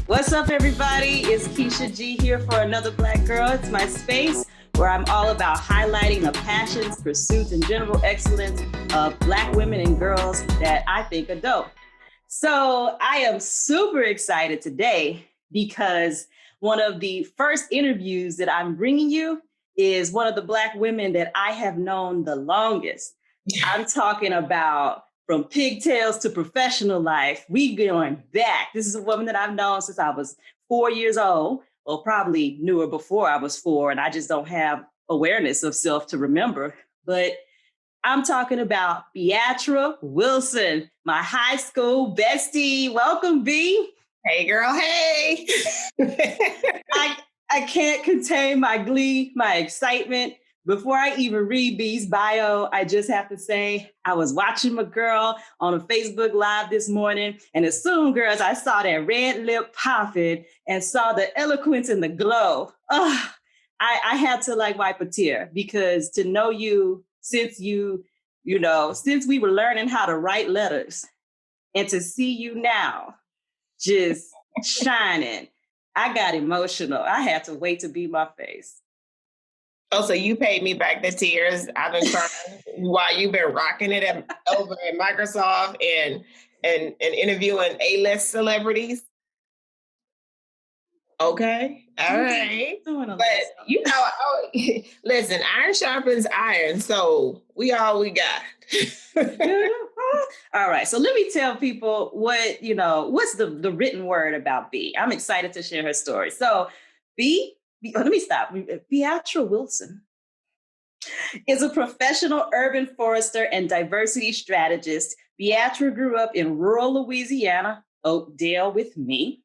What's up, everybody? It's Keisha G here for Another Black Girl. It's my space where I'm all about highlighting the passions, pursuits, and general excellence of Black women and girls that I think are dope. So I am super excited today because one of the first interviews that I'm bringing you is one of the Black women that I have known the longest. I'm talking about from pigtails to professional life. We going back. This is a woman that I've known since I was 4 years old. Well, probably knew her before I was 4, and I just don't have awareness of self to remember. But I'm talking about Beattra Wilson, my high school bestie. Welcome, B. Hey, girl. Hey. I can't contain my glee, my excitement. Before I even read B's bio, I just have to say, I was watching my girl on a Facebook Live this morning. And as soon, girls, I saw that red lip popping and saw the eloquence and the glow. I had to wipe a tear, because to know you since since we were learning how to write letters, and to see you now just shining, I got emotional. I had to wait to be my face. Oh, so you paid me back the tears. I've been crying while you've been rocking it over at Microsoft and interviewing A-list celebrities. Okay, all right. But listen, iron sharpens iron, so we all we got. All right, so let me tell people what's the written word about B. I'm excited to share her story. So let me stop. Beattra Wilson is a professional urban forester and diversity strategist. Beattra grew up in rural Louisiana, Oakdale with me,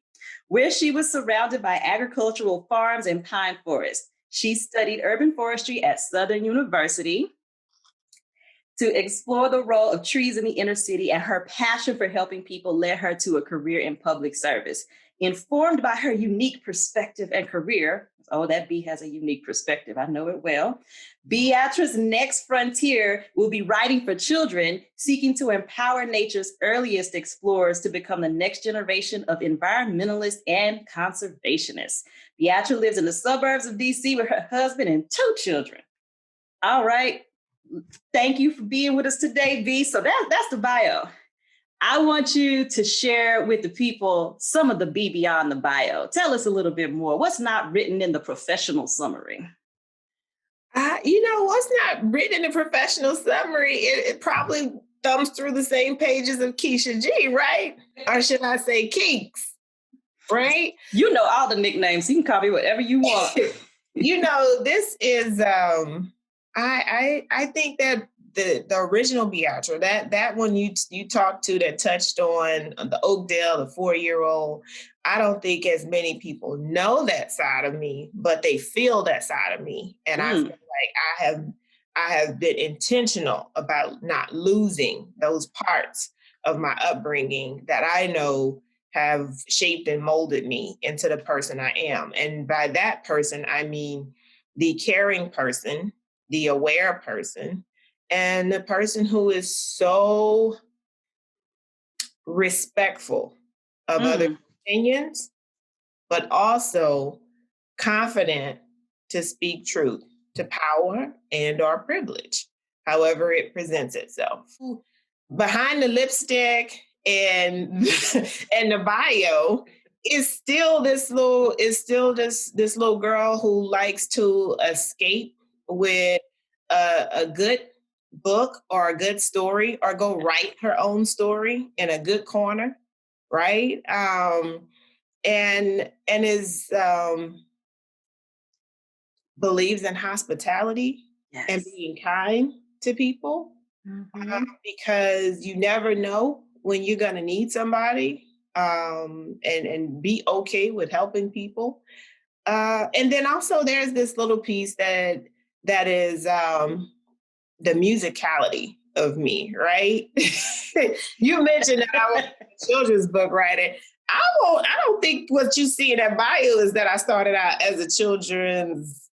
where she was surrounded by agricultural farms and pine forests. She studied urban forestry at Southern University to explore the role of trees in the inner city, and her passion for helping people led her to a career in public service. Informed by her unique perspective and career, that B has a unique perspective, I know it well, Beattra's next frontier will be writing for children, seeking to empower nature's earliest explorers to become the next generation of environmentalists and conservationists. Beattra lives in the suburbs of DC with her husband and 2 children. All right. Thank you for being with us today, B. So that's the bio. I want you to share with the people some of the B beyond the bio. Tell us a little bit more. What's not written in the professional summary? What's not written in the professional summary, it probably thumbs through the same pages of Keisha G, right? Or should I say Keeks, right? You know all the nicknames. You can call me whatever you want. This is, I think that the original Beattra, that one you talked to that touched on the Oakdale, the 4-year-old, I don't think as many people know that side of me, but they feel that side of me. And I feel like I have been intentional about not losing those parts of my upbringing that I know have shaped and molded me into the person I am. And by that person, I mean the caring person, the aware person, and the person who is so respectful of other opinions, but also confident to speak truth to power and or privilege, however it presents itself. Behind the lipstick and and the bio is still this little girl who likes to escape with a good book or a good story, or go write her own story in a good corner, right? And is believes in hospitality. Yes. And being kind to people, because you never know when you're going to need somebody, and be okay with helping people. And then also there's this little piece that is the musicality of me, right? You mentioned that I was a children's book writer. I don't think what you see in that bio is that I started out as a children's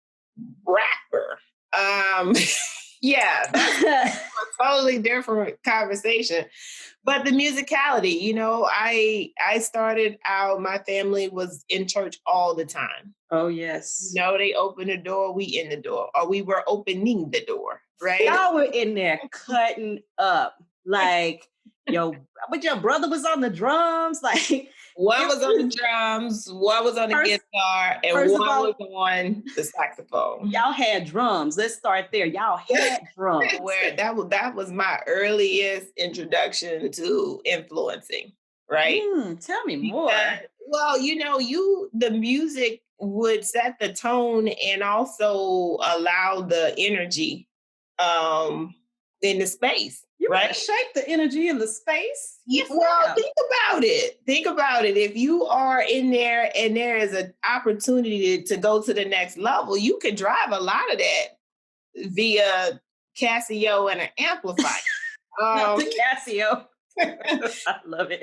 rapper. Yeah, that's a totally different conversation. But the musicality, I started out, my family was in church all the time. Oh, yes. They open the door, we in the door, or we were opening the door, right? Y'all were in there cutting up. Like, but your brother was on the drums. Like, One was on the drums, one was on the guitar, and one was on the saxophone. Y'all had drums. Let's start there. Y'all had drums. Where that was my earliest introduction to influencing, right? Tell me more. Well, the music would set the tone and also allow the energy in the space. Right? Shape the energy in the space. Yes, well, think about it. Think about it. If you are in there and there is an opportunity to go to the next level, you could drive a lot of that via Casio and an amplifier. Not the Casio. I love it.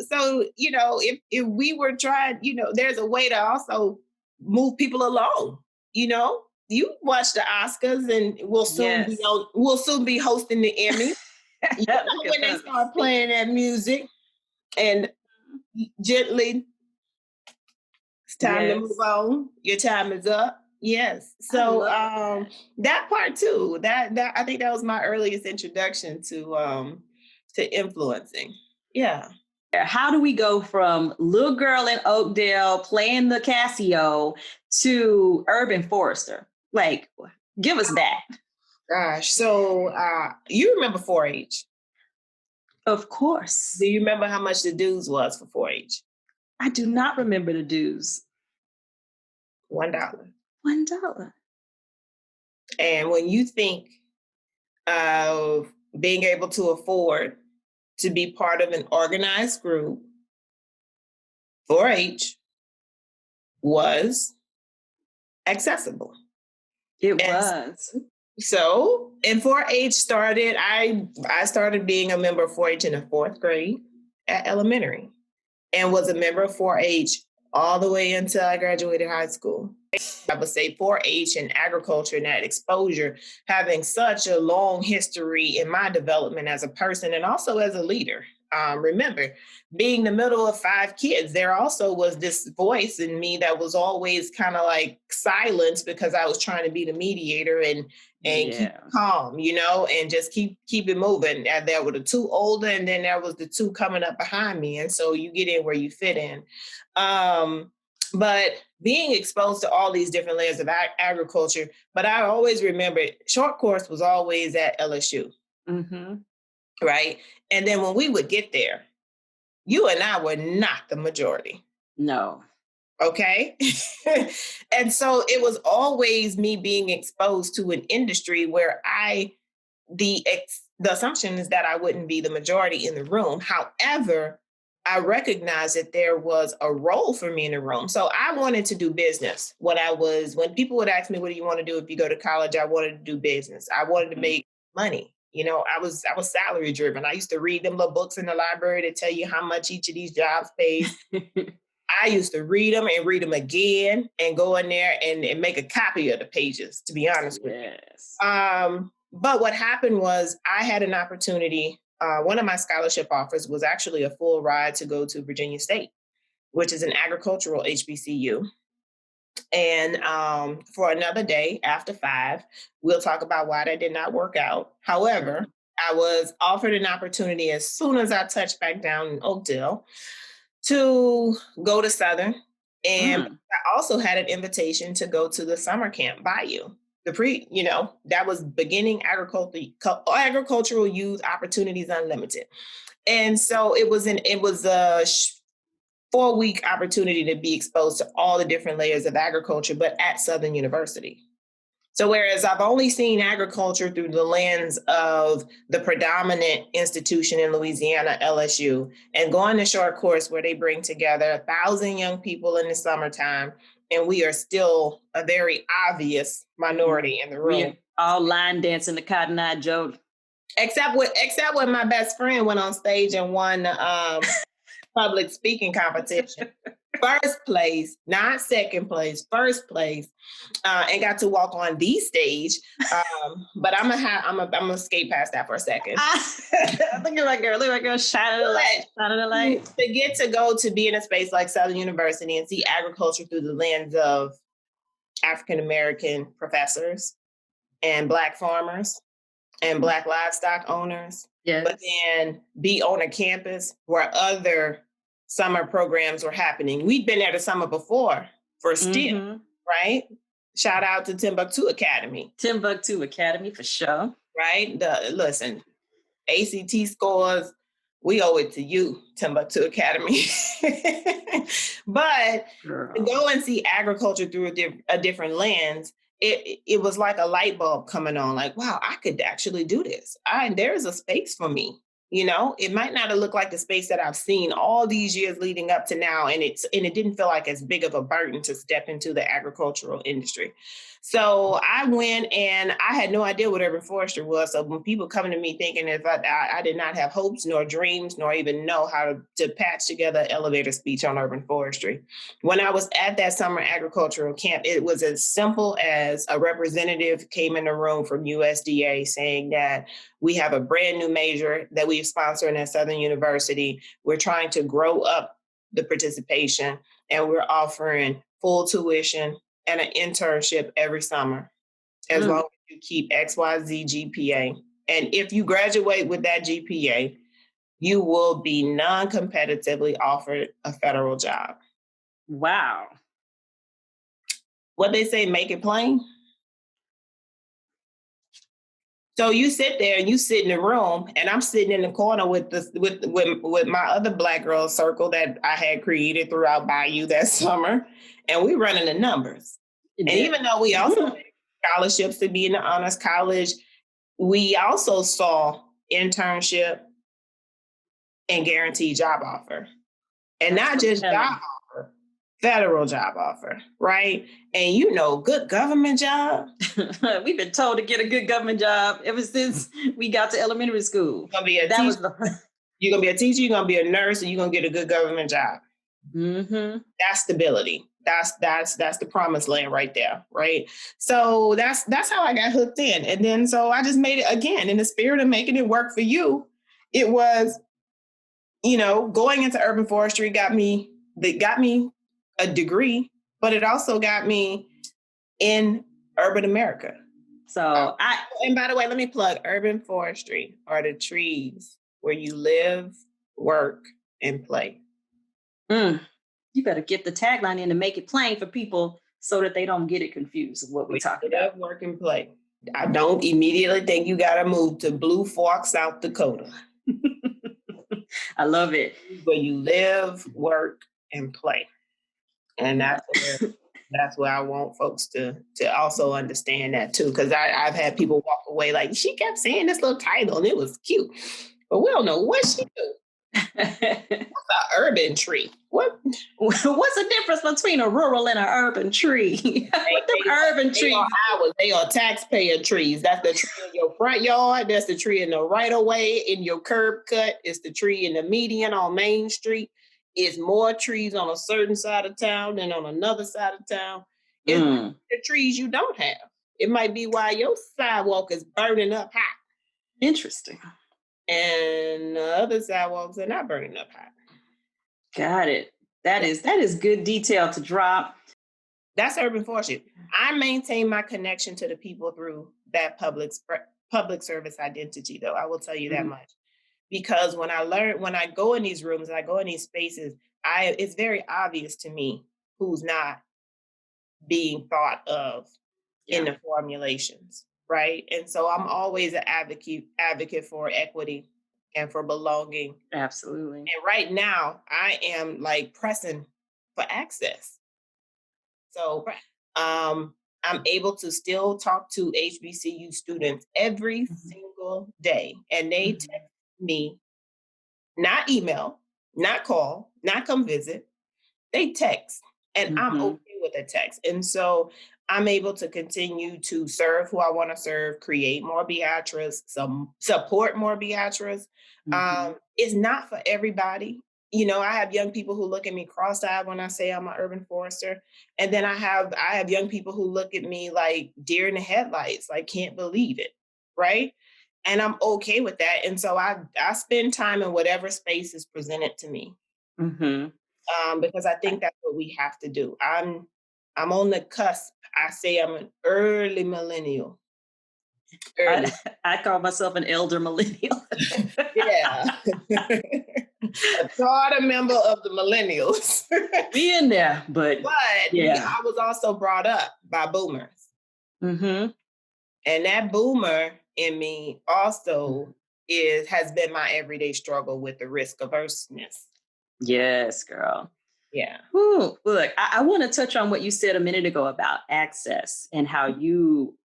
So if we were trying, there's a way to also move people along. You watch the Oscars, and we'll soon be hosting the Emmy. When they start playing that music, and gently, it's time to move on. Your time is up. Yes. So that part too. That I think that was my earliest introduction to influencing. Yeah. How do we go from little girl in Oakdale playing the Casio to urban forester? Like, give us that. Gosh. So you remember 4-H? Of course. Do you remember how much the dues was for 4-H? I do not remember the dues. $1. $1. And when you think of being able to afford to be part of an organized group, 4-H was accessible. It was. So, and 4-H started, I started being a member of 4-H in the 4th grade at elementary, and was a member of 4-H all the way until I graduated high school. I would say 4-H and agriculture and that exposure, having such a long history in my development as a person and also as a leader. Remember, being the middle of 5 kids, there also was this voice in me that was always kind of like silenced because I was trying to be the mediator and keep calm, and just keep it moving. And there were the 2 older, and then there was the 2 coming up behind me. And so you get in where you fit in. But being exposed to all these different layers of agriculture, but I always remember short course was always at LSU. Mm-hmm. Right. And then when we would get there, you and I were not the majority. No. Okay. And so it was always me being exposed to an industry where the assumption is that I wouldn't be the majority in the room. However, I recognized that there was a role for me in the room. So I wanted to do business. When people would ask me, what do you want to do if you go to college? I wanted to do business. I wanted to make money. I was salary driven. I used to read them little books in the library to tell you how much each of these jobs pays. I used to read them and read them again and go in there and make a copy of the pages, to be honest with you. But what happened was I had an opportunity. One of my scholarship offers was actually a full ride to go to Virginia State, which is an agricultural HBCU. And for another day after 5, we'll talk about why that did not work out. However, I was offered an opportunity as soon as I touched back down in Oakdale to go to Southern. And I also had an invitation to go to the summer camp Bayou. That was beginning agricultural youth opportunities unlimited. And so it was a 4-week opportunity to be exposed to all the different layers of agriculture, but at Southern University. So whereas I've only seen agriculture through the lens of the predominant institution in Louisiana, LSU, and going to short course where they bring together 1,000 young people in the summertime, and we are still a very obvious minority in the room. We're all line dancing the Cotton Eye Joe. Except when my best friend went on stage and won public speaking competition. first place, not second place, first place, and got to walk on the stage. But I'm gonna skate past that for a second. Look at my girl, shining the light, shining the light. To get to go to be in a space like Southern University and see agriculture through the lens of African American professors and Black farmers and Black livestock owners, yes. But then be on a campus where other summer programs were happening. We'd been there the summer before for STEM, right? Shout out to Timbuktu Academy. Timbuktu Academy for sure. Right? Listen, ACT scores, we owe it to you, Timbuktu Academy. But to go and see agriculture through a different lens, it was like a light bulb coming on, like, wow, I could actually do this. There's a space for me. You know, it might not have looked like the space that I've seen all these years leading up to now. And it didn't feel like as big of a burden to step into the agricultural industry. So I went and I had no idea what urban forestry was. So when people come to me thinking if I did not have hopes nor dreams, nor even know how to patch together an elevator speech on urban forestry. When I was at that summer agricultural camp, it was as simple as a representative came in the room from USDA saying that we have a brand new major that we've sponsored at Southern University. We're trying to grow up the participation and we're offering full tuition and an internship every summer, as long as you keep XYZ GPA. And if you graduate with that GPA, you will be non-competitively offered a federal job. Wow. What they say, make it plain. So you sit there and you sit in the room, and I'm sitting in the corner with my other Black girl circle that I had created throughout Bayou that summer, and we running the numbers. And even though we also had scholarships to be in the honors college, we also saw internship and guaranteed job offer, and not just job offer, federal job offer, right? And good government job. We've been told to get a good government job ever since we got to elementary school. You're gonna be a teacher, you're gonna be a nurse, and you're gonna get a good government job. That's stability. That's the promised land right there, right? So that's how I got hooked in. And then so I just made it again in the spirit of making it work for you. It was, going into urban forestry got me a degree, but it also got me in urban America. So and by the way, let me plug urban forestry are the trees where you live, work, and play. You better get the tagline in to make it plain for people so that they don't get it confused of what we're talking about. Work and play. I don't immediately think you got to move to Blue Fork, South Dakota. I love it. Where you live, work, and play. And that's where I want folks to also understand that too. Because I've had people walk away like, she kept saying this little title and it was cute. But we don't know what she do. What's an urban tree? What's the difference between a rural and an urban tree? Urban trees. They are taxpayer trees. That's the tree in your front yard. That's the tree in the right of way in your curb cut. It's the tree in the median on Main Street. It's more trees on a certain side of town than on another side of town. It's the trees you don't have. It might be why your sidewalk is burning up hot. Interesting. And the other sidewalks are not burning up hot. Got it. That is good detail to drop. That's urban forestry. I maintain my connection to the people through that public service identity, though. I will tell you that much. Because when I go in these rooms and I go in these spaces, it's very obvious to me who's not being thought of in the formulations. Right. And so I'm always an advocate for equity and for belonging. Absolutely. And right now I am like pressing for access. So I'm able to still talk to HBCU students every single day. And they text me, not email, not call, not come visit. They text. And I'm okay with a text. And so I'm able to continue to serve who I want to serve, create more Beattras, support more Beattras. It's not for everybody. I have young people who look at me cross-eyed when I say I'm an urban forester. And then I have young people who look at me like deer in the headlights, like can't believe it. Right. And I'm okay with that. And so I spend time in whatever space is presented to me. Mm-hmm. Because I think that's what we have to do. I'm on the cusp. I say I'm an early millennial. I, Early. I call myself an elder millennial. Yeah. A charter member of the millennials. Be in there, but But yeah. I was also brought up by boomers. Mm-hmm. And that boomer in me also has been my everyday struggle with the risk averseness. Yes, girl. Yeah. Ooh, look, I want to touch on what you said a minute ago about access and how you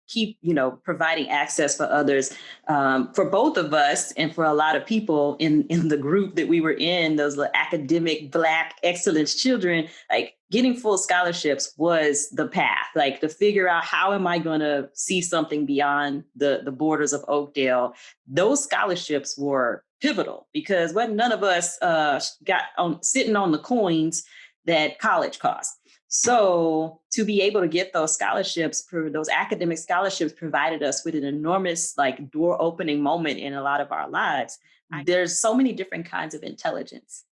keep, providing access for others, for both of us and for a lot of people in the group that we were in, those academic Black excellence children, like getting full scholarships was the path, like to figure out how am I going to see something beyond the borders of Oakdale. Those scholarships were pivotal because none of us got on sitting on the coins that college costs. So to be able to get those scholarships, those academic scholarships, provided us with an enormous door opening moment in a lot of our lives. There's so many different kinds of intelligence,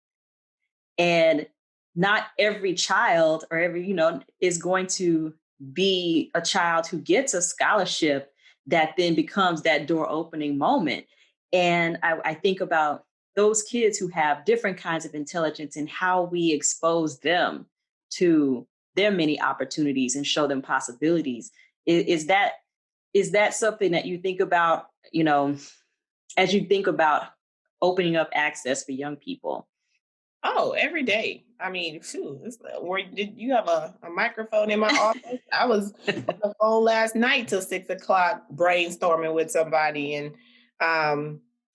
and not every child or is going to be a child who gets a scholarship that then becomes that door opening moment. And I think about those kids who have different kinds of intelligence and how we expose them to their many opportunities and show them possibilities. Is that something that you think about, as you think about opening up access for young people? Oh, every day. I mean, phew, did you have a microphone in my office? I was on the phone last night till 6 o'clock brainstorming with somebody, and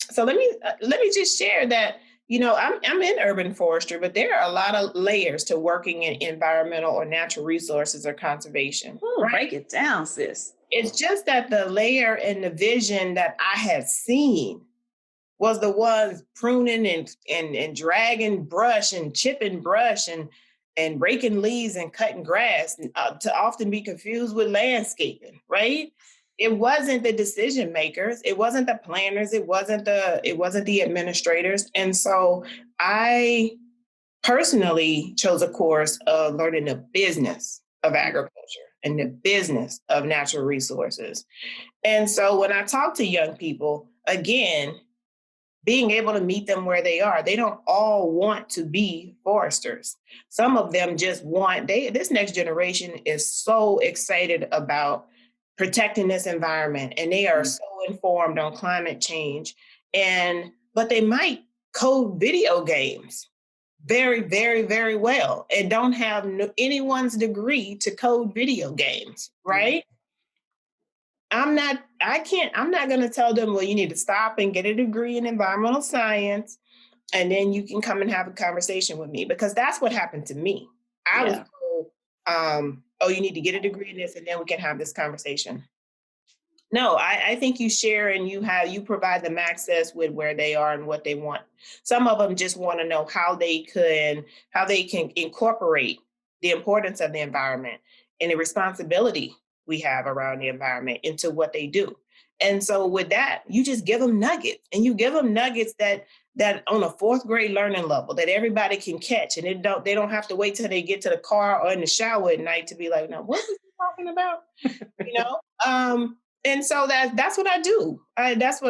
so let me just share that. I'm in urban forestry, but there are a lot of layers to working in environmental or natural resources or conservation. Ooh, break it down, sis. It's just that the layer and the vision that I had seen was the ones pruning and dragging brush and chipping brush and raking leaves and cutting grass, to often be confused with landscaping, right? It wasn't the decision makers, it wasn't the planners, it wasn't the administrators. And so I personally chose a course of learning the business of agriculture and the business of natural resources. And so when I talk to young people, again, being able to meet them where they are. They don't all want to be foresters. Some of them just this next generation is so excited about protecting this environment, and they are so informed on climate change. But they might code video games very, very, very well and don't have anyone's degree to code video games, right? I'm not going to tell them, well, you need to stop and get a degree in environmental science, and then you can come and have a conversation with me, because that's what happened to me. I was told, oh, you need to get a degree in this, and then we can have this conversation. No, I think you share and you provide them access with where they are and what they want. Some of them just want to know how they can incorporate the importance of the environment and the responsibility we have around the environment into what they do. And so with that, you just give them nuggets, and you give them nuggets that on a fourth grade learning level that everybody can catch, and they don't have to wait till they get to the car or in the shower at night to be like, no, what was he talking about? And so that's what I do. That's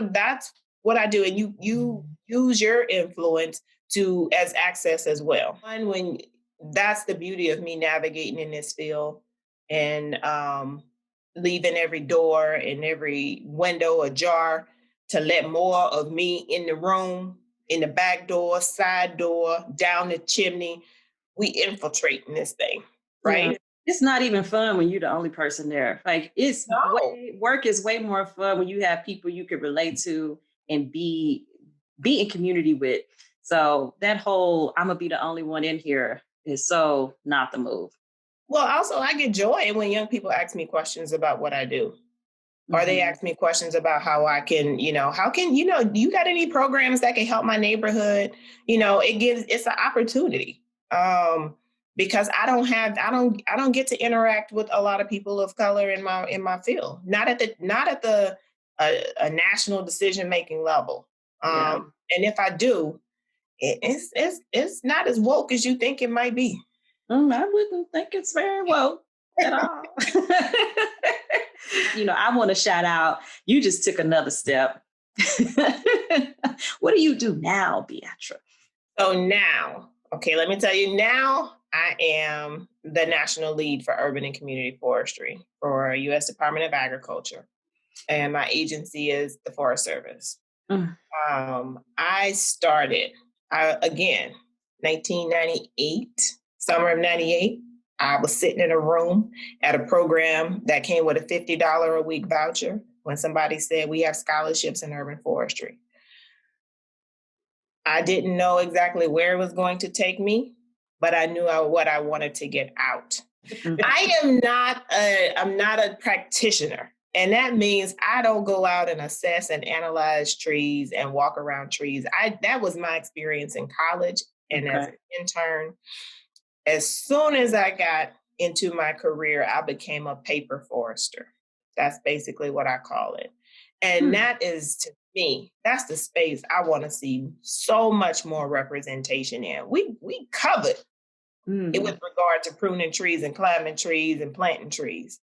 what I do. And you use your influence as access as well. And when that's the beauty of me navigating in this field, and leaving every door and every window ajar to let more of me in the room, in the back door, side door, down the chimney. We infiltrate in this thing, right? Yeah. It's not even fun when you're the only person there. Like work is way more fun when you have people you could relate to and be in community with. So that whole I'm gonna be the only one in here is so not the move. Well, also I get joy when young people ask me questions about what I do. Or they ask me questions about how I can, you got any programs that can help my neighborhood? It's an opportunity. Because I don't get to interact with a lot of people of color in my field. Not at the a national decision making level. And if I do, it's not as woke as you think it might be. I wouldn't think it's very woke at all. I want to shout out, you just took another step. What do you do now, Beattra? So now, okay, let me tell you, now I am the national lead for Urban and Community Forestry for U.S. Department of Agriculture. And my agency is the Forest Service. I started, again, 1998, summer of 98. I was sitting in a room at a program that came with a $50 a week voucher when somebody said, we have scholarships in urban forestry. I didn't know exactly where it was going to take me, but I knew what I wanted to get out. I'm not a practitioner. And that means I don't go out and assess and analyze trees and walk around trees. That was my experience in college and as an intern. As soon as I got into my career, I became a paper forester. That's basically what I call it. And that is, to me, that's the space I want to see so much more representation in. We covered it with regard to pruning trees and climbing trees and planting trees.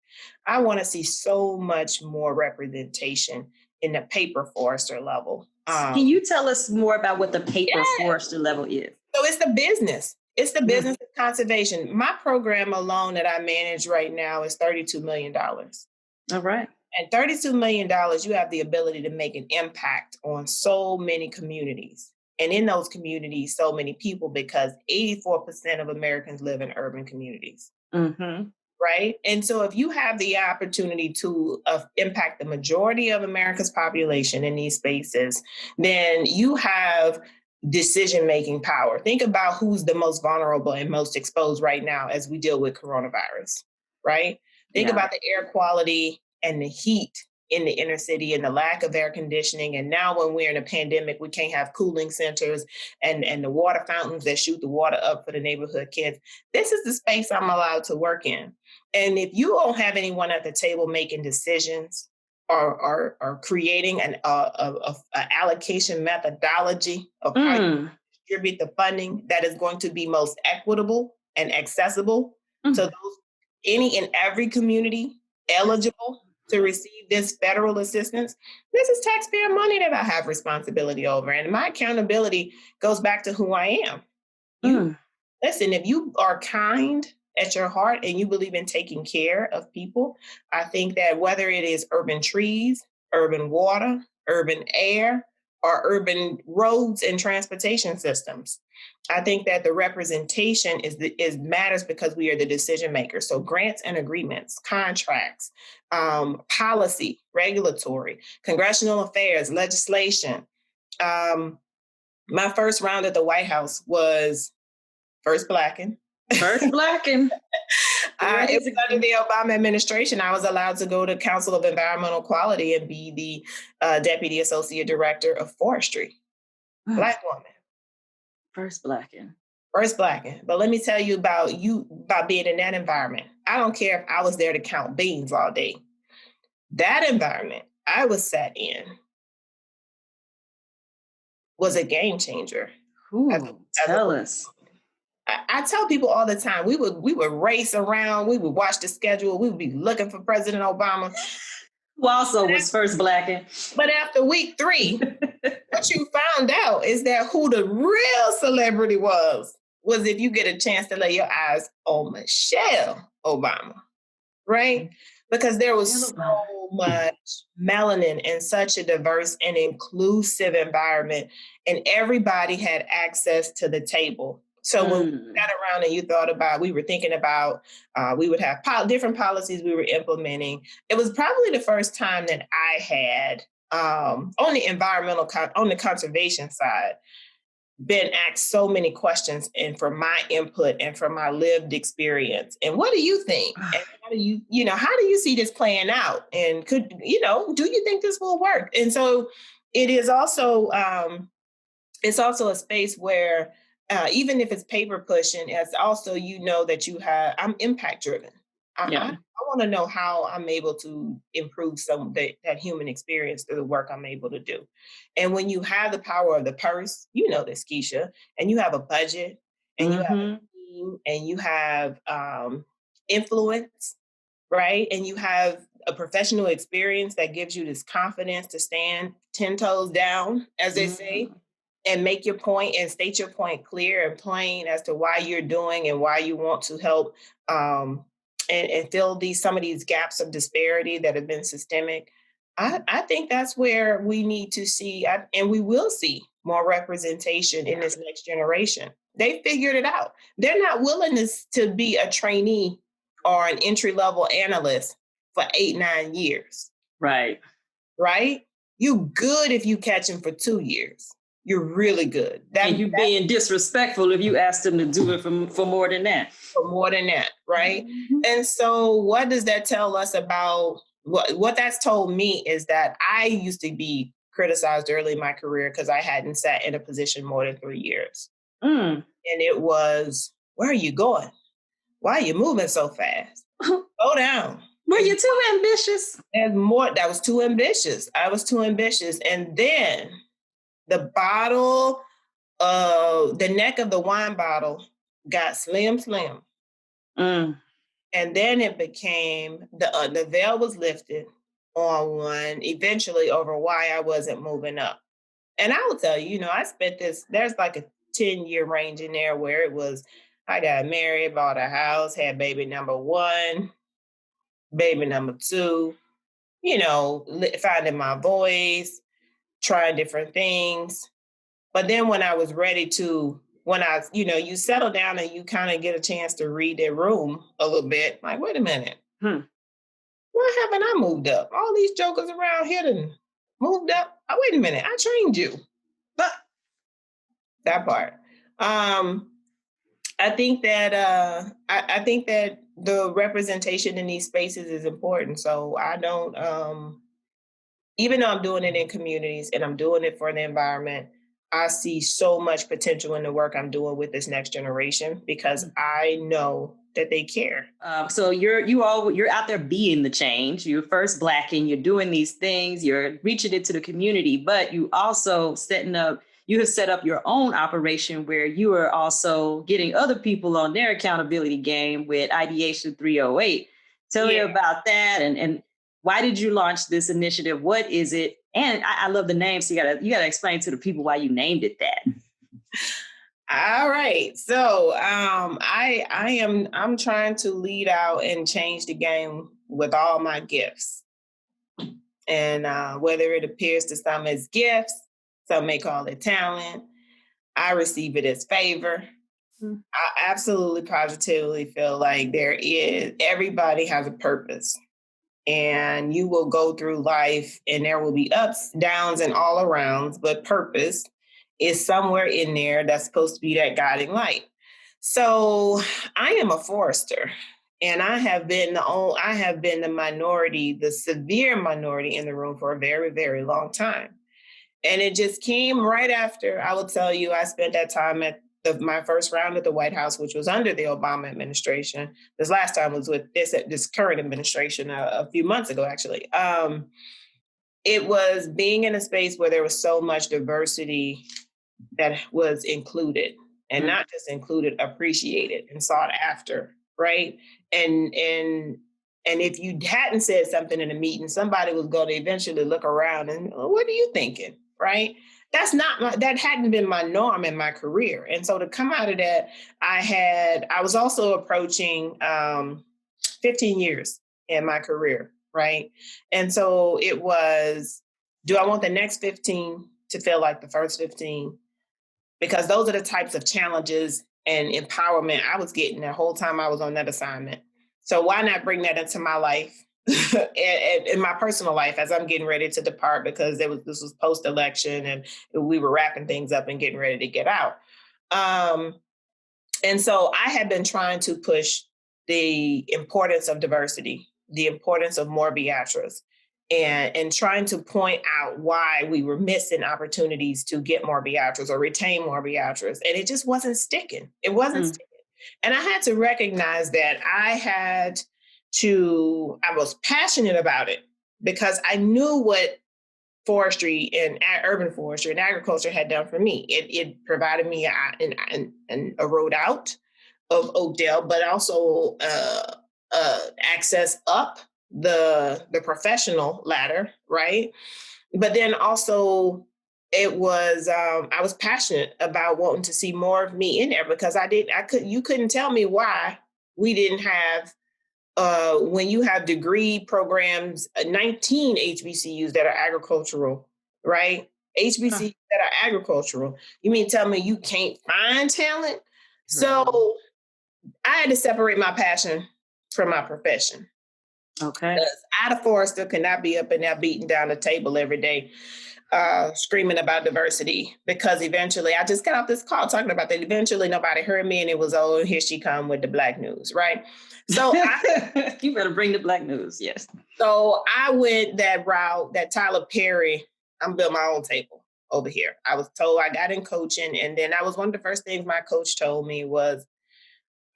I want to see so much more representation in the paper forester level. Can you tell us more about what the paper forester level is? So it's the business. It's the business of conservation. My program alone that I manage right now is $32 million. All right. And $32 million, you have the ability to make an impact on so many communities. And in those communities, so many people, because 84% of Americans live in urban communities. Right? And so if you have the opportunity to impact the majority of America's population in these spaces, then you have decision-making power. Think about who's the most vulnerable and most exposed right now as we deal with coronavirus, right? Think about the air quality and the heat in the inner city and the lack of air conditioning. And now when we're in a pandemic, we can't have cooling centers and the water fountains that shoot the water up for the neighborhood kids. This is the space I'm allowed to work in. And if you don't have anyone at the table making decisions or creating an allocation methodology of how you distribute the funding that is going to be most equitable and accessible to those any and every community eligible to receive this federal assistance, this is taxpayer money that I have responsibility over. And my accountability goes back to who I am. Listen, if you are kind at your heart and you believe in taking care of people, I think that whether it is urban trees, urban water, urban air, or urban roads and transportation systems, I think that the representation is matters because we are the decision makers. So grants and agreements, contracts, policy, regulatory, congressional affairs, legislation. My first round at the White House was first Blackened. First Blackened. It was under the Obama administration. I was allowed to go to Council of Environmental Quality and be the Deputy Associate Director of Forestry. Black woman. First Blackened. First Blackened. But let me tell you about being in that environment. I don't care if I was there to count beans all day. That environment I was sat in was a game changer. Tell us. I tell people all the time, we would race around, we would watch the schedule, we would be looking for President Obama. Who also was first Blackened. But after week 3, what you found out is that who the real celebrity was if you get a chance to lay your eyes on Michelle Obama, right? Because there was so much melanin in such a diverse and inclusive environment, and everybody had access to the table. So when we got around and you thought about, we were thinking about, we would have different policies we were implementing. It was probably the first time that I had, on the conservation side, been asked so many questions and for my input and for my lived experience. And what do you think? And how do how do you see this playing out? And do you think this will work? And so it is also, it's also a space where even if it's paper pushing, it's also, that I'm impact driven. Yeah. I want to know how I'm able to improve that human experience through the work I'm able to do. And when you have the power of the purse, this, Keisha, and you have a budget and you have a team and you have influence, right? And you have a professional experience that gives you this confidence to stand 10 toes down, as they say, and make your point and state your point clear and plain as to why you're doing and why you want to help and fill some of these gaps of disparity that have been systemic. I think that's where we need to see, and we will see more representation in this next generation. They figured it out. They're not willing to be a trainee or an entry-level analyst for 8-9 years. Right. Right? You good if you catch them for 2 years. You're really good. And you being disrespectful if you ask them to do it for more than that. For more than that, right? Mm-hmm. And so what does that tell us about what that's told me is that I used to be criticized early in my career because I hadn't sat in a position more than 3 years. And it was, where are you going? Why are you moving so fast? Slow down. Were you too ambitious? That was too ambitious. I was too ambitious. And then the neck of the wine bottle got slim. And then it became, the veil was lifted on one, eventually over why I wasn't moving up. And I will tell you, I spent there's like a 10-year range in there where it was, I got married, bought a house, had baby number 1, baby number 2, finding my voice, trying different things. But then when I was ready to, you settle down and you kind of get a chance to read their room a little bit, like, wait a minute. Why haven't I moved up? All these jokers around here done moved up. Oh, wait a minute, I trained you. But that part. I think that I think that the representation in these spaces is important. So I don't, even though I'm doing it in communities and I'm doing it for the environment, I see so much potential in the work I'm doing with this next generation because I know that they care. So you're out there being the change. You're first Black and you're doing these things. You're reaching into the community, but you also you have set up your own operation where you are also getting other people on their accountability game with Ideation 308. Tell me about that and why did you launch this initiative? What is it? And I love the name, so you gotta explain to the people why you named it that. All right, so I'm trying to lead out and change the game with all my gifts, and whether it appears to some as gifts, some may call it talent. I receive it as favor. I absolutely, positively feel like everybody has a purpose. And you will go through life and there will be ups, downs, and all arounds, but purpose is somewhere in there that's supposed to be that guiding light. So I am a forester and I have been the minority, the severe minority in the room for a very, very long time. And it just came right after, I will tell you, I spent that time at my first round at the White House, which was under the Obama administration. This last time was with this current administration a few months ago, actually. It was being in a space where there was so much diversity that was included and not just included, appreciated and sought after, right? And if you hadn't said something in a meeting, somebody was going to eventually look around and, what are you thinking, right? That hadn't been my norm in my career. And so to come out of that, I was also approaching 15 years in my career, right? And so it was, do I want the next 15 to feel like the first 15? Because those are the types of challenges and empowerment I was getting the whole time I was on that assignment. So why not bring that into my life in my personal life as I'm getting ready to depart, because this was post-election and we were wrapping things up and getting ready to get out. And so I had been trying to push the importance of diversity, the importance of more Beattras, and trying to point out why we were missing opportunities to get more Beattras or retain more Beattras. And it just wasn't sticking. It wasn't sticking. And I had to recognize that I was passionate about it because I knew what forestry and urban forestry and agriculture had done for me. It provided me a road out of Oakdale, but also access up the professional ladder, right? But then also it was I was passionate about wanting to see more of me in there, because you couldn't tell me why we didn't have when you have degree programs, 19 HBCUs that are agricultural, right? HBCUs that are agricultural. You mean tell me you can't find talent? So I had to separate my passion from my profession. Okay. Because I, the forester, cannot be up in there beating down the table every day, screaming about diversity, because eventually I just got off this call talking about that. Eventually nobody heard me and it was, oh, here she come with the black news, right? So you better bring the black news, yes. So I went that route that Tyler Perry, I'm building my own table over here. I was told, I got in coaching, and then that was one of the first things my coach told me was,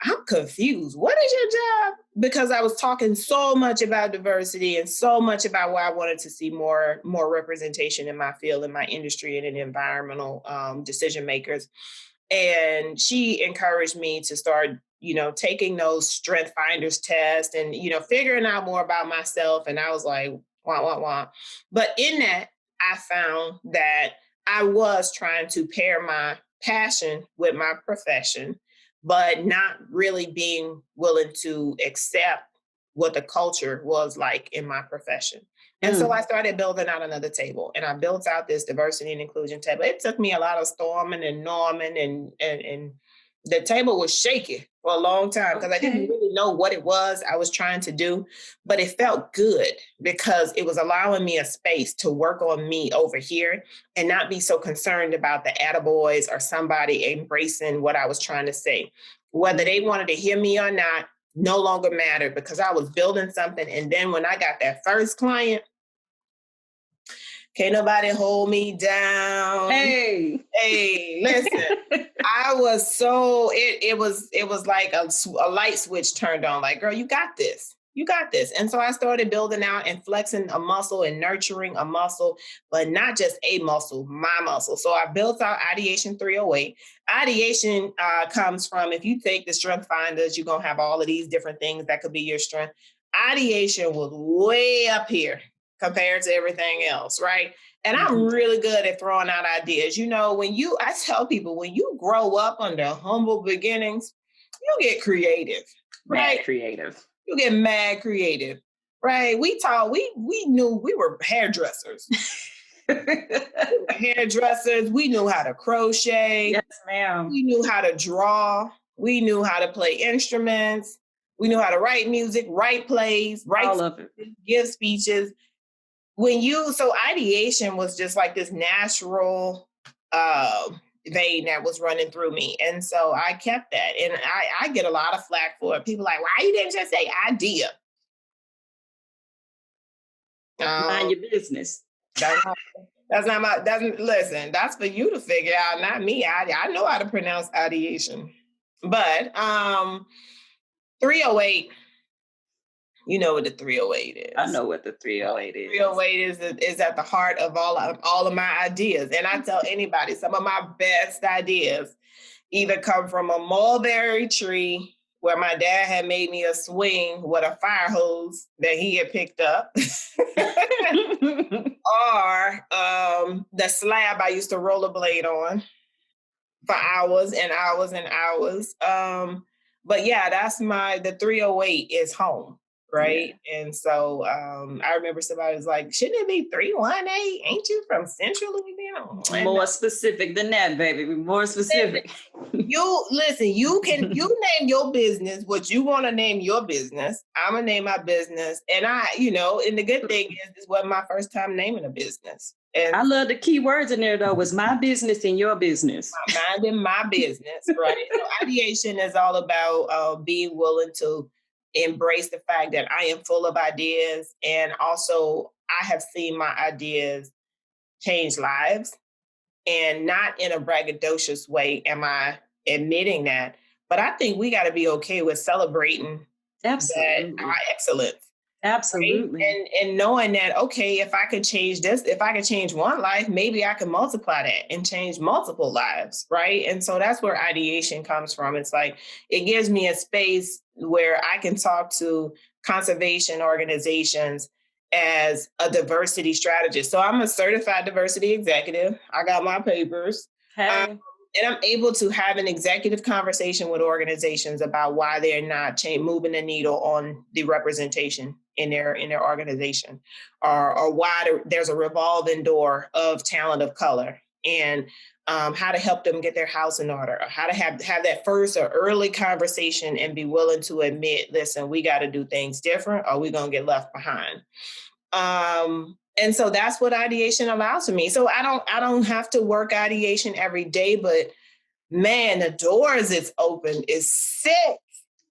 I'm confused. What is your job? Because I was talking so much about diversity and so much about why I wanted to see more representation in my field, in my industry, and in environmental decision makers. And she encouraged me to start, taking those strength finders tests and, figuring out more about myself. And I was like, wah. But in that, I found that I was trying to pair my passion with my profession, but not really being willing to accept what the culture was like in my profession. And so I started building out another table, and I built out this diversity and inclusion table. It took me a lot of storming and norming, and the table was shaky for a long time because I didn't really know what it was I was trying to do, but it felt good because it was allowing me a space to work on me over here and not be so concerned about the attaboys or somebody embracing what I was trying to say. Whether they wanted to hear me or not no longer mattered, because I was building something. And then when I got that first client, can't nobody hold me down. Hey, listen, I was so, it was like a light switch turned on, like, girl, you got this. You got this. And so I started building out and flexing a muscle and nurturing a muscle, but not just a muscle, my muscle. So I built out Ideation 308. Ideation comes from, if you take the strength finders, you're going to have all of these different things that could be your strength. Ideation was way up here compared to everything else, right? And I'm really good at throwing out ideas. I tell people, when you grow up under humble beginnings, you get creative, right? Mad creative. You get mad creative, right? We knew we were hairdressers. We knew how to crochet. Yes, ma'am. We knew how to draw. We knew how to play instruments. We knew how to write music, write plays, all of it, give speeches. So ideation was just like this natural vein that was running through me. And so I kept that. And I get a lot of flack for it. People like, why you didn't just say idea? Mind your business. Listen, that's for you to figure out, not me. I know how to pronounce ideation. But 308, you know what the 308 is. I know what the 308 is. 308 is at the heart of all of my ideas. And I tell anybody, some of my best ideas either come from a mulberry tree where my dad had made me a swing with a fire hose that he had picked up, or the slab I used to rollerblade on for hours and hours and hours. But yeah, the 308 is home. right? And so I remember somebody was like, shouldn't it be 318? Ain't you from Central Louisiana? And More specific than that, baby. More specific. you listen, you name your business what you want to name your business. I'm gonna name my business. And and the good thing is this wasn't my first time naming a business. And I love the key words in there though, was my business and your business. Minding my business, right? So ideation is all about being willing to embrace the fact that I am full of ideas. And also I have seen my ideas change lives, and not in a braggadocious way am I admitting that. But I think we got to be okay with celebrating that our excellence. Absolutely. Right? And knowing that, okay, if I could change this, if I could change one life, maybe I can multiply that and change multiple lives. Right. And so that's where ideation comes from. It's like, it gives me a space where I can talk to conservation organizations as a diversity strategist. So I'm a certified diversity executive. I got my papers. Hey. And I'm able to have an executive conversation with organizations about why they're not moving the needle on the representation in their organization, or why there's a revolving door of talent of color, and how to help them get their house in order, or how to have that first or early conversation and be willing to admit, listen, we got to do things different or we're going to get left behind. And so that's what ideation allows for me. So I don't have to work ideation every day, but man, the doors it's open is sick.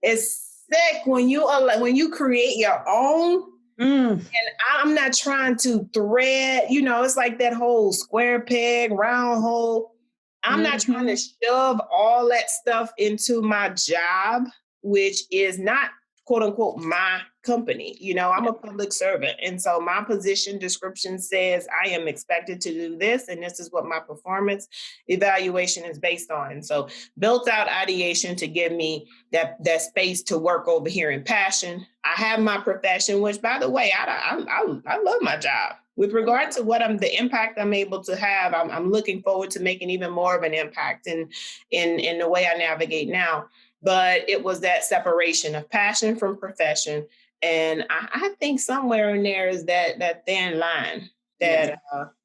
It's sick when you create your own. And I'm not trying to thread, it's like that whole square peg, round hole. I'm not trying to shove all that stuff into my job, which is not quote unquote my company. I'm a public servant. And so my position description says I am expected to do this, and this is what my performance evaluation is based on. And so built out ideation to give me that space to work over here in passion. I have my profession, which by the way, I love my job. With regard to the impact I'm able to have, I'm looking forward to making even more of an impact in the way I navigate now. But it was that separation of passion from profession. And I think somewhere in there is that thin line that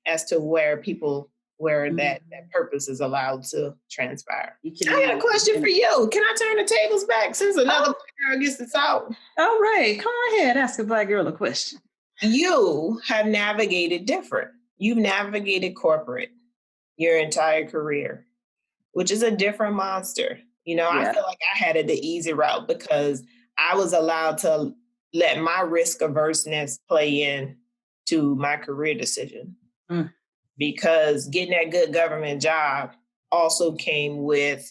as to where that purpose is allowed to transpire. I got a question for you. Can I turn the tables back since another Black girl gets this out? All right, come on ahead. Ask a Black girl a question. You have navigated different. You've navigated corporate your entire career, which is a different monster. I feel like I had it the easy route because I was allowed to let my risk averseness play in to my career decision. Because getting that good government job also came with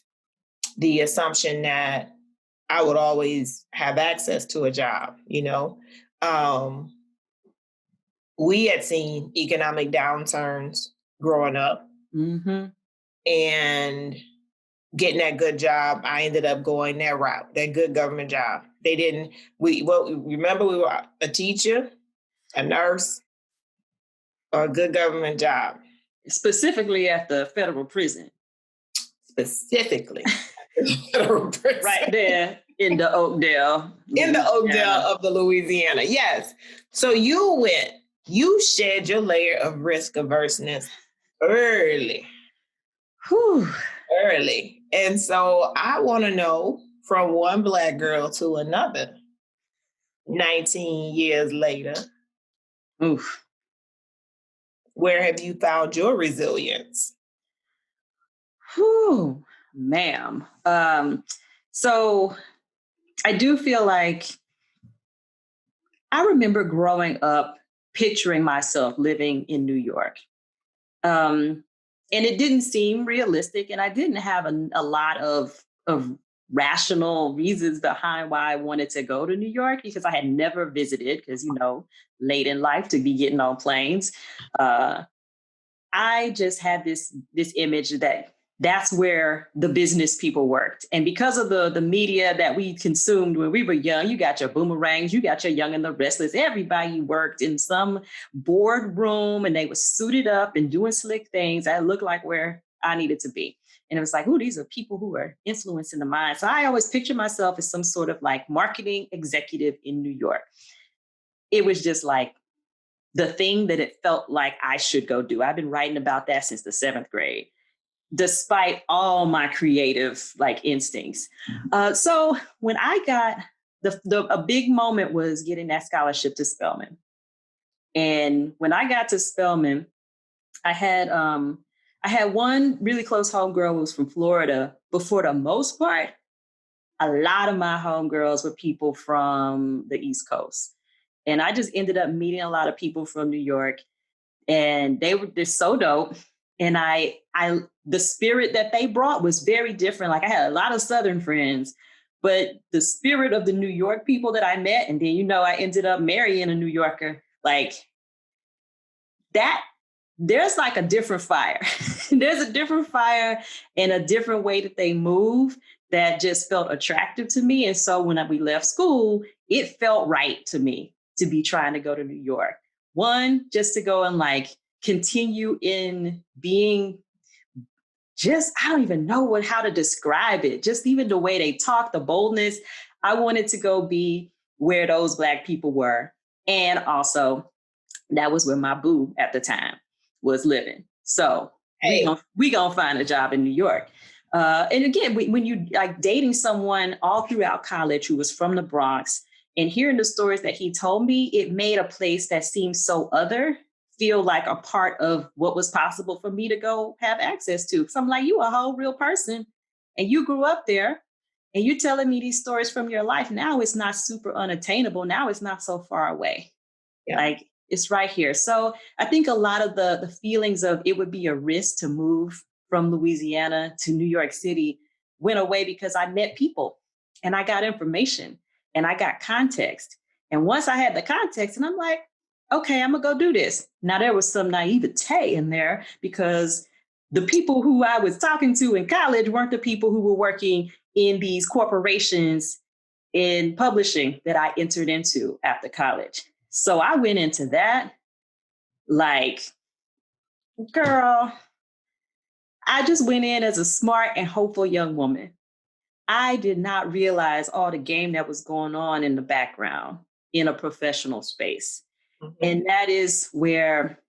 the assumption that I would always have access to a job. We had seen economic downturns growing up, and getting that good job, I ended up going that route, that good government job. Remember we were a teacher, a nurse, or a good government job. Specifically at the federal prison. Specifically at the federal prison. Right there in the Oakdale. In the Oakdale of the Louisiana, yes. So you shed your layer of risk averseness early. Early. And so I want to know, from one Black girl to another, 19 years later, where have you found your resilience? Ma'am. So I do feel like I remember growing up picturing myself living in New York. And it didn't seem realistic, and I didn't have a lot of rational reasons behind why I wanted to go to New York, because I had never visited, because, late in life to be getting on planes. I just had this image that that's where the business people worked. And because of the media that we consumed when we were young, you got your Boomerangs, you got your Young and the Restless, everybody worked in some boardroom and they were suited up and doing slick things. That looked like where I needed to be. And it was like, oh, these are people who are influencing the mind. So I always picture myself as some sort of like marketing executive in New York. It was just like the thing that it felt like I should go do. I've been writing about that since the 7th grade, despite all my creative like instincts. So when I got a big moment was getting that scholarship to Spelman. And when I got to Spelman, I had one really close homegirl who was from Florida, but for the most part, a lot of my homegirls were people from the East Coast. And I just ended up meeting a lot of people from New York, and they're so dope. And the spirit that they brought was very different. Like I had a lot of Southern friends, but the spirit of the New York people that I met, and then, I ended up marrying a New Yorker, like that, there's like a different fire. There's a different fire and a different way that they move that just felt attractive to me. And so when we left school, it felt right to me to be trying to go to New York. One, just to go and like continue in being just, I don't even know how to describe it. Just even the way they talk, the boldness. I wanted to go be where those Black people were. And also that was where my boo at the time was living. So we gonna find a job in New York. And again, when you like dating someone all throughout college who was from the Bronx and hearing the stories that he told me, it made a place that seemed so other feel like a part of what was possible for me to go have access to. So I'm like, you a whole real person and you grew up there and you're telling me these stories from your life. Now it's not super unattainable. Now it's not so far away. Yeah. Like it's right here. So I think a lot of the feelings of it would be a risk to move from Louisiana to New York City went away because I met people and I got information and I got context. And once I had the context and I'm like, okay, I'm gonna go do this. Now there was some naivete in there because the people who I was talking to in college weren't the people who were working in these corporations in publishing that I entered into after college. So I went into that like, girl, I just went in as a smart and hopeful young woman. I did not realize all the game that was going on in the background in a professional space. Mm-hmm. And that is where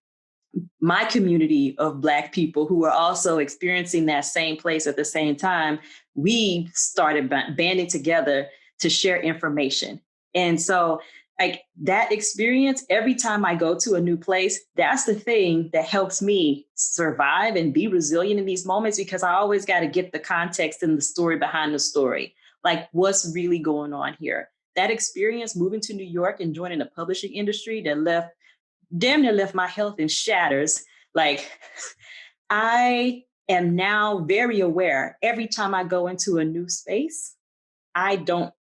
my community of Black people who are also experiencing that same place at the same time, we started banding together to share information. And so like that experience, every time I go to a new place, that's the thing that helps me survive and be resilient in these moments, because I always got to get the context and the story behind the story. Like what's really going on here? That experience moving to New York and joining the publishing industry that damn near left my health in shatters. Like I am now very aware every time I go into a new space, I don't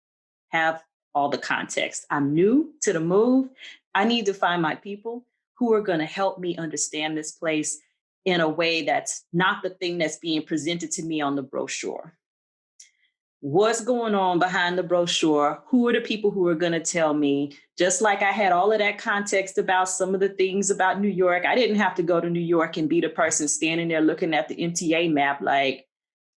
have all the context. I'm new to the move. I need to find my people who are going to help me understand this place in a way that's not the thing that's being presented to me on the brochure. What's going on behind the brochure? Who are the people who are going to tell me? Just like I had all of that context about some of the things about New York, I didn't have to go to New York and be the person standing there looking at the MTA map like,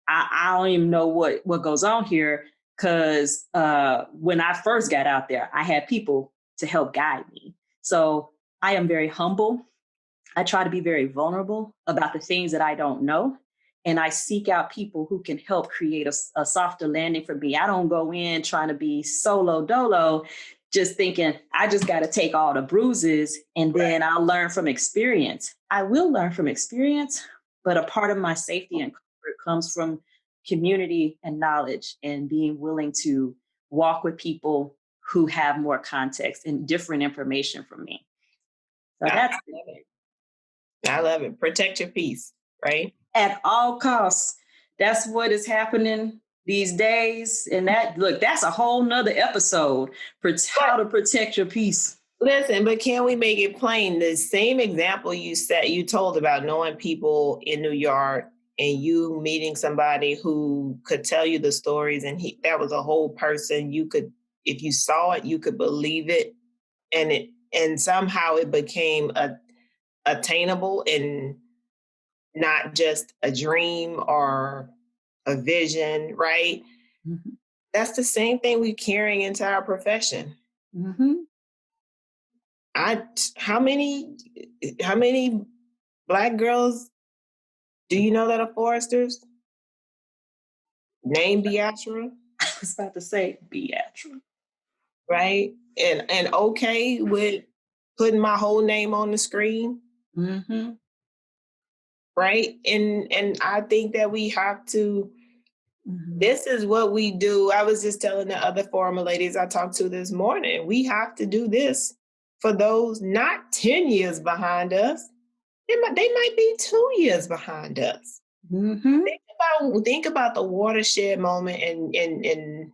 I don't even know what goes on here. Because when I first got out there, I had people to help guide me. So I am very humble. I try to be very vulnerable about the things that I don't know. And I seek out people who can help create a softer landing for me. I don't go in trying to be solo dolo, just thinking I just got to take all the bruises and then I'll learn from experience. I will learn from experience, but a part of my safety and comfort comes from community and knowledge and being willing to walk with people who have more context and different information from me. So that's it. I love it. Protect your peace, right? At all costs. That's what is happening these days. And that's a whole nother episode for how to protect your peace. Listen, but can we make it plain? The same example you told about knowing people in New York and you meeting somebody who could tell you the stories, and that was a whole person. You could, if you saw it, you could believe it, and somehow it became attainable and not just a dream or a vision, right? Mhm. That's the same thing we're carrying into our profession. Mhm. I how many Black girls do you know that are foresters? Name Beattra, I was about to say Beattra. right? And okay with putting my whole name on the screen, Mhm. right? And I think that we have to. Mhm. This is what we do. I was just telling the other former ladies I talked to this morning. We have to do this for those not 10 years behind us. They might be 2 years behind us. Mhm. Think about the watershed moment and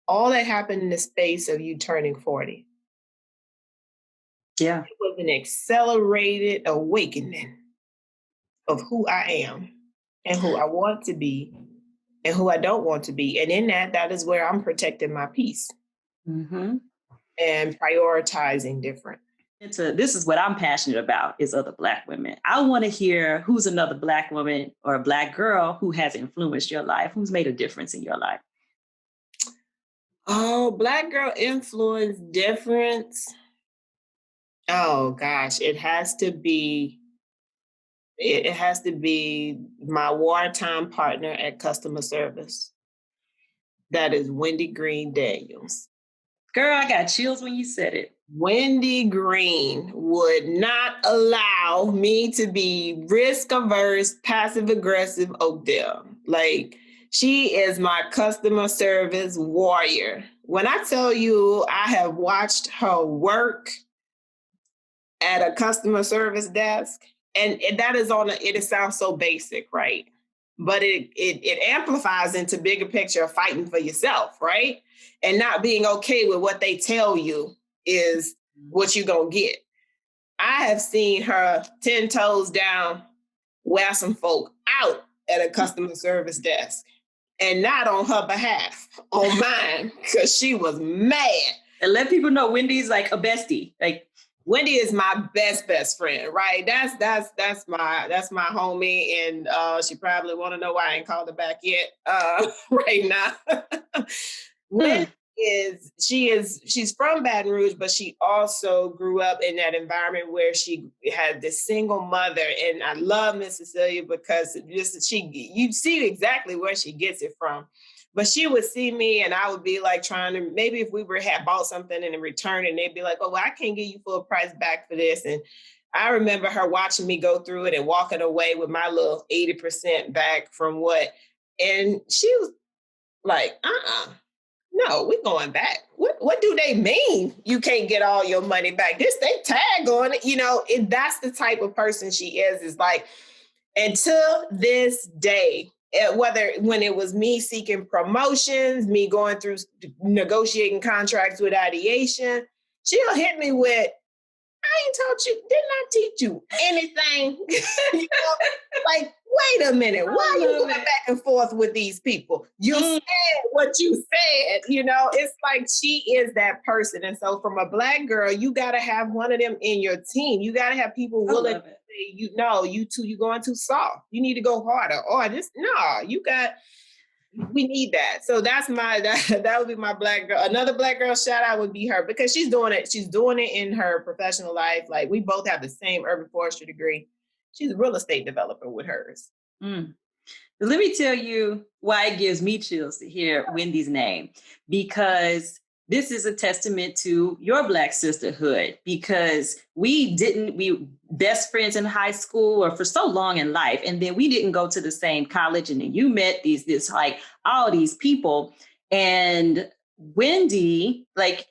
all that happened in the space of you turning 40. Yeah. It was an accelerated awakening of who I am and who I want to be and who I don't want to be. And in that, that is where I'm protecting my peace Mhm. and prioritizing different. This is what I'm passionate about is other Black women. I want to hear who's another Black woman or a Black girl who has influenced your life, who's made a difference in your life. Oh, Black girl influence difference. Oh gosh, it has to be my wartime partner at customer service. That is Wendy Green Daniels. Girl, I got chills when you said it. Wendy Green would not allow me to be risk averse, passive aggressive Oakdale. Like, she is my customer service warrior. When I tell you I have watched her work at a customer service desk, and that is it sounds so basic, right? But it amplifies into bigger picture of fighting for yourself, right? And not being okay with what they tell you is what you're gonna get. I have seen her 10 toes down wear some folk out at a customer service desk, and not on her behalf, on mine, because she was mad. And let people know Wendy's like a bestie. Like, Wendy is my best friend, right? That's my homie, and she probably want to know why I ain't called her back yet, right now. Wendy she's from Baton Rouge, but she also grew up in that environment where she had this single mother, and I love Miss Cecilia because you see exactly where she gets it from. But she would see me and I would be like trying to, maybe if we had bought something and in return, and they'd be like, oh, well, I can't give you full price back for this. And I remember her watching me go through it and walking away with my little 80% back from what. And she was like, no, we're going back. What do they mean you can't get all your money back? They tag on it. That's the type of person she is like, until this day, whether when it was me seeking promotions, me going through negotiating contracts with ideation, she'll hit me with, I ain't taught you, didn't I teach you anything? Like, wait a minute, why are you going back and forth with these people? You said what you said, it's like she is that person. And so from a Black girl, you got to have one of them in your team. You got to have people willing to say, you're going too soft. You need to go harder. Or we need that. So that's that would be my Black girl. Another Black girl shout out would be her, because she's doing it. She's doing it in her professional life. Like, we both have the same urban forestry degree. She's a real estate developer with hers. Let me tell you why it gives me chills to hear Wendy's name, because this is a testament to your Black sisterhood, because we best friends in high school or for so long in life. And then we didn't go to the same college. And then you met all these people. And Wendy, like,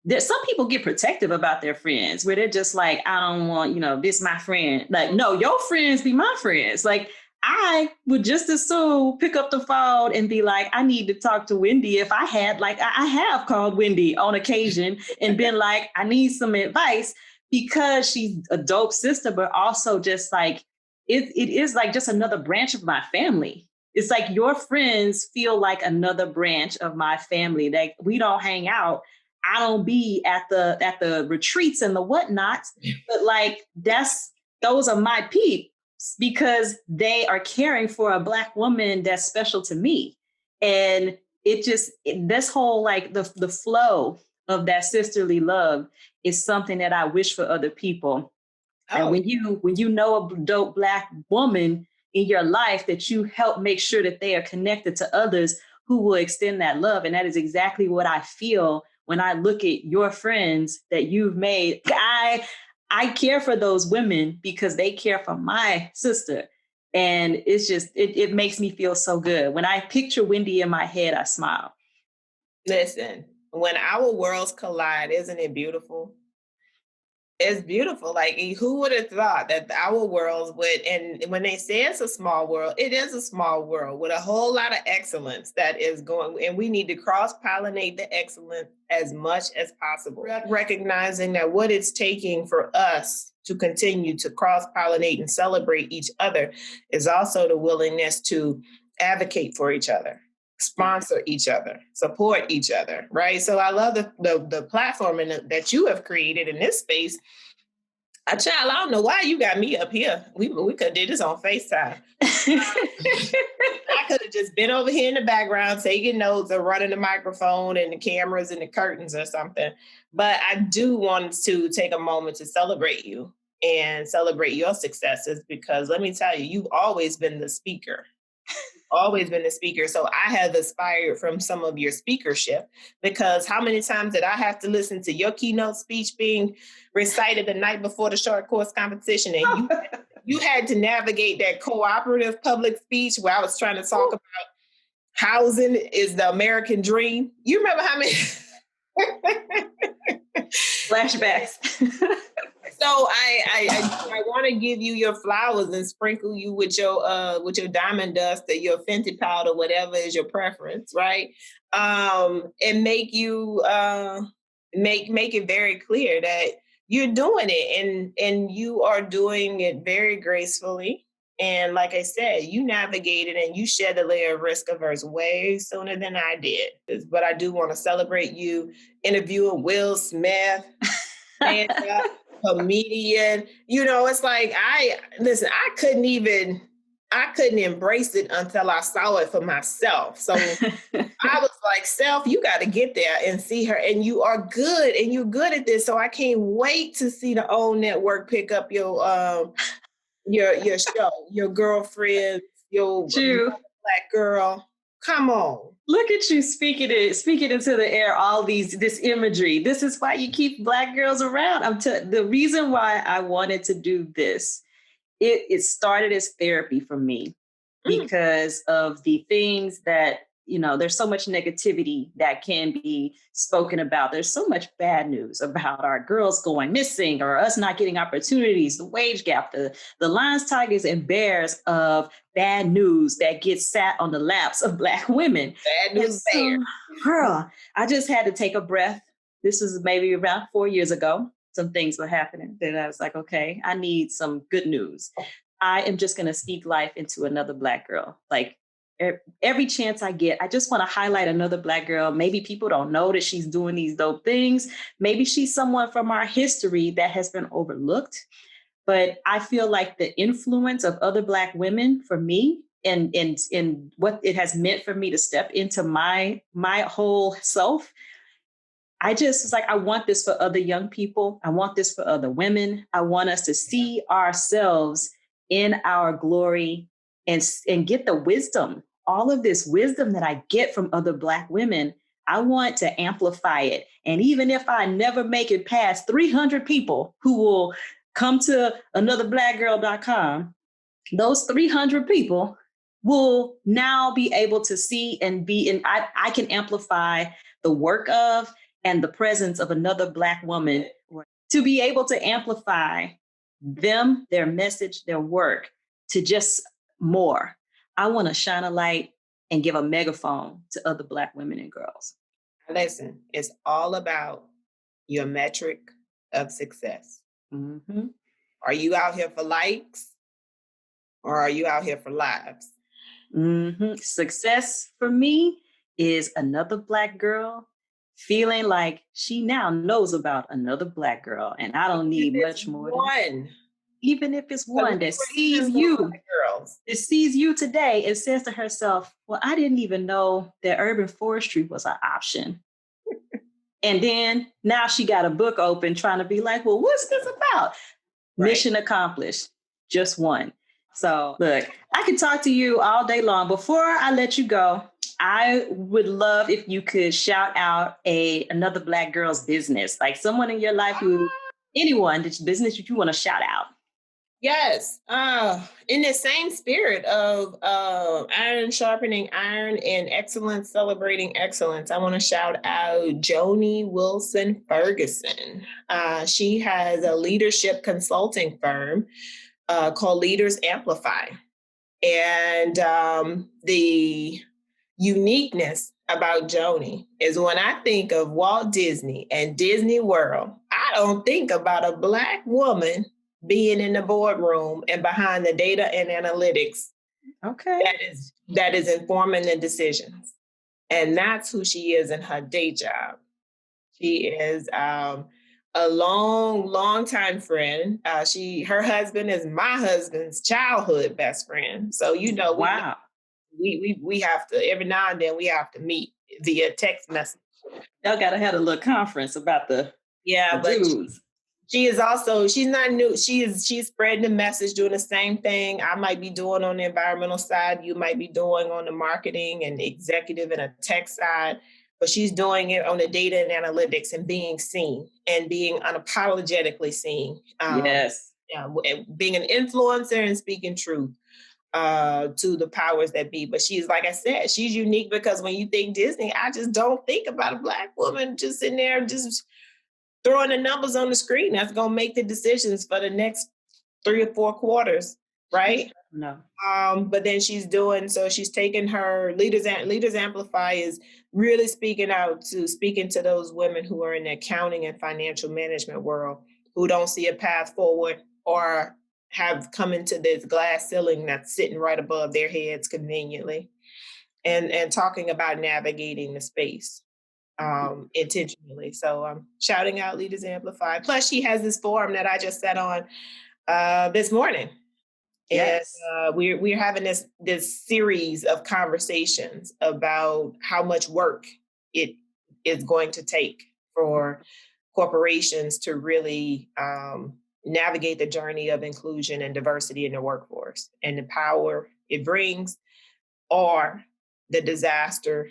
there's some people get protective about their friends where they're just like, I don't want, this my friend. Like, no, your friends be my friends. Like, I would just as soon pick up the phone and be like, I need to talk to Wendy. If I have called Wendy on occasion and been like, I need some advice, because she's a dope sister, but also just like, it is like just another branch of my family. It's like your friends feel like another branch of my family. Like, we don't hang out. I don't be at the retreats and the whatnots, but like, those are my peeps. because they are caring for a Black woman that's special to me. And this whole like the flow of that sisterly love is something that I wish for other people. And Oh, when you know a dope Black woman in your life, that you help make sure that they are connected to others who will extend that love. And that is exactly what I feel when I look at your friends that you've made. I care for those women because they care for my sister. And it's just, it makes me feel so good. When I picture Wendy in my head, I smile. listen, when our worlds collide, isn't it beautiful? It's beautiful. Like, who would have thought that our worlds would, and when they say it's a small world, it is a small world with a whole lot of excellence that is going, and we need to cross-pollinate the excellence as much as possible. Recognizing that what it's taking for us to continue to cross-pollinate and celebrate each other is also the willingness to advocate for each other, sponsor each other, support each other, right? So I love the platform that you have created in this space. Child, I don't know why you got me up here. We could have did this on FaceTime. I could have just been over here in the background taking notes or running the microphone and the cameras and the curtains or something. But I do want to take a moment to celebrate you and celebrate your successes, because let me tell you, you've always been the speaker. Always been a speaker. So I have aspired from some of your speakership, because how many times did I have to listen to your keynote speech being recited the night before the short course competition? And you had to navigate that cooperative public speech where I was trying to talk about housing is the American dream. You remember how many Flashbacks. So I want to give you your flowers and sprinkle you with your diamond dust or your Fenty powder, whatever is your preference, right? And make you make it very clear that you're doing it, and you are doing it very gracefully. And like I said, you navigated and you shed a layer of risk averse way sooner than I did. But I do want to celebrate you interviewing Will Smith. And comedian, it's like I couldn't embrace it until I saw it for myself. So I was like, self, you got to get there and see her, and you are good, and you're good at this. So I can't wait to see the OWN network pick up your show, your girlfriend, your Black girl. Come on. Look at you speaking into the air, this imagery. This is why you keep Black girls around. The reason why I wanted to do this, it started as therapy for me because of the things that, there's so much negativity that can be spoken about. There's so much bad news about our girls going missing or us not getting opportunities, the wage gap, the lions, tigers, and bears of bad news that gets sat on the laps of Black women. Bad news bear. Girl, I just had to take a breath. This was maybe about 4 years ago. Some things were happening that I was like, okay, I need some good news. I am just going to speak life into another Black girl. Like, every chance I get, I just want to highlight another Black girl. Maybe people don't know that she's doing these dope things. Maybe she's someone from our history that has been overlooked. But I feel like the influence of other Black women for me and what it has meant for me to step into my whole self, I just was like, I want this for other young people. I want this for other women. I want us to see ourselves in our glory and get the wisdom. All of this wisdom that I get from other Black women, I want to amplify it. And even if I never make it past 300 people who will come to anotherblackgirl.com, those 300 people will now be able to see and I can amplify the work of and the presence of another Black woman to be able to amplify them, their message, their work to just more. I want to shine a light and give a megaphone to other Black women and girls. Listen, it's all about your metric of success. Mm-hmm. Are you out here for likes or are you out here for lives? Mm-hmm. Success for me is another Black girl feeling like she now knows about another Black girl, and I don't need much more. even if it's So one we that were sees even more you, Black girls. that sees you today and says to herself, well, I didn't even know that urban forestry was an option. And then now she got a book open trying to be like, well, what's this about? Right. Mission accomplished, just one. So look, I could talk to you all day long. Before I let you go, I would love if you could shout out another Black girl's business, like someone in your life anyone that's business that you want to shout out. Yes. In the same spirit of iron sharpening iron and excellence celebrating excellence, I want to shout out Joni Wilson Ferguson. She has a leadership consulting firm called Leaders Amplify. And the uniqueness about Joni is when I think of Walt Disney and Disney World, I don't think about a Black woman being in the boardroom and behind the data and analytics. Okay. That is informing the decisions. And that's who she is in her day job. She is a long time friend. Her husband is my husband's childhood best friend. So, wow. We have to, every now and then we have to meet via text message. Y'all gotta have a little conference about the dudes. She is also, she's not new. She's spreading the message, doing the same thing I might be doing on the environmental side. You might be doing on the marketing and executive and a tech side, but she's doing it on the data and analytics and being seen and being unapologetically seen. Yes. Being an influencer and speaking truth to the powers that be. But she's, like I said, she's unique because when you think Disney, I just don't think about a Black woman just sitting there just throwing the numbers on the screen. That's going to make the decisions for the next 3 or 4 quarters, right? No. But then she's taking her Leaders Amplify is really speaking to those women who are in the accounting and financial management world, who don't see a path forward or have come into this glass ceiling that's sitting right above their heads conveniently, and talking about navigating the space intentionally. So I'm shouting out Leaders Amplify. Plus, she has this forum that I just sat on this morning. Yes. And we're having this series of conversations about how much work it is going to take for corporations to really navigate the journey of inclusion and diversity in the workforce, and the power it brings, or the disaster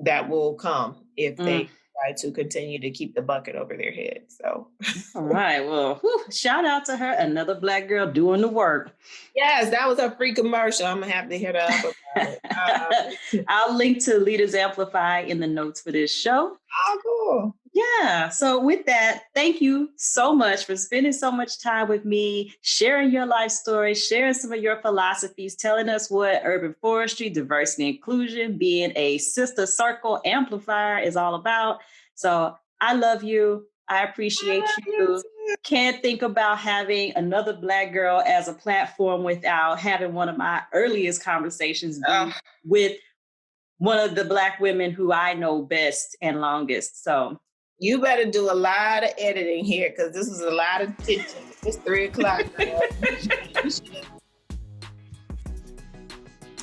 that will come if they try to continue to keep the bucket over their head. So, all right. Well, shout out to her, another Black girl doing the work. Yes, that was a free commercial. I'm gonna have to hit up about it. I'll link to Leaders Amplify in the notes for this show. Oh, cool. Yeah. So with that, thank you so much for spending so much time with me, sharing your life story, sharing some of your philosophies, telling us what urban forestry, diversity, inclusion, being a sister circle amplifier is all about. So I love you. I appreciate you. Can't think about having another Black girl as a platform without having one of my earliest conversations with one of the Black women who I know best and longest. So you better do a lot of editing here, because this is a lot of tension. It's 3:00.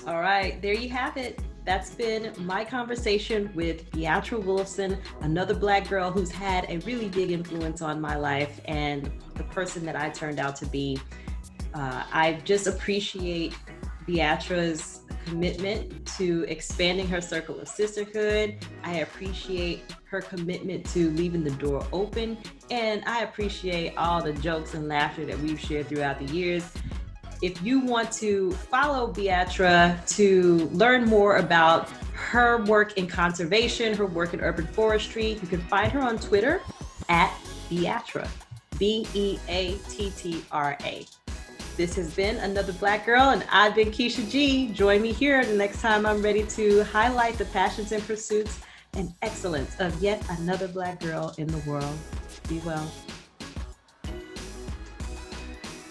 All right, there you have it. That's been my conversation with Beattra Wilson, another Black girl who's had a really big influence on my life and the person that I turned out to be. I just appreciate Beattra's commitment to expanding her circle of sisterhood. I appreciate her commitment to leaving the door open. And I appreciate all the jokes and laughter that we've shared throughout the years. If you want to follow Beattra to learn more about her work in conservation, her work in urban forestry, you can find her on Twitter at Beattra, Beattra. This has been Another Black Girl, and I've been Keisha G. Join me here the next time I'm ready to highlight the passions and pursuits and excellence of yet another Black girl in the world. Be well.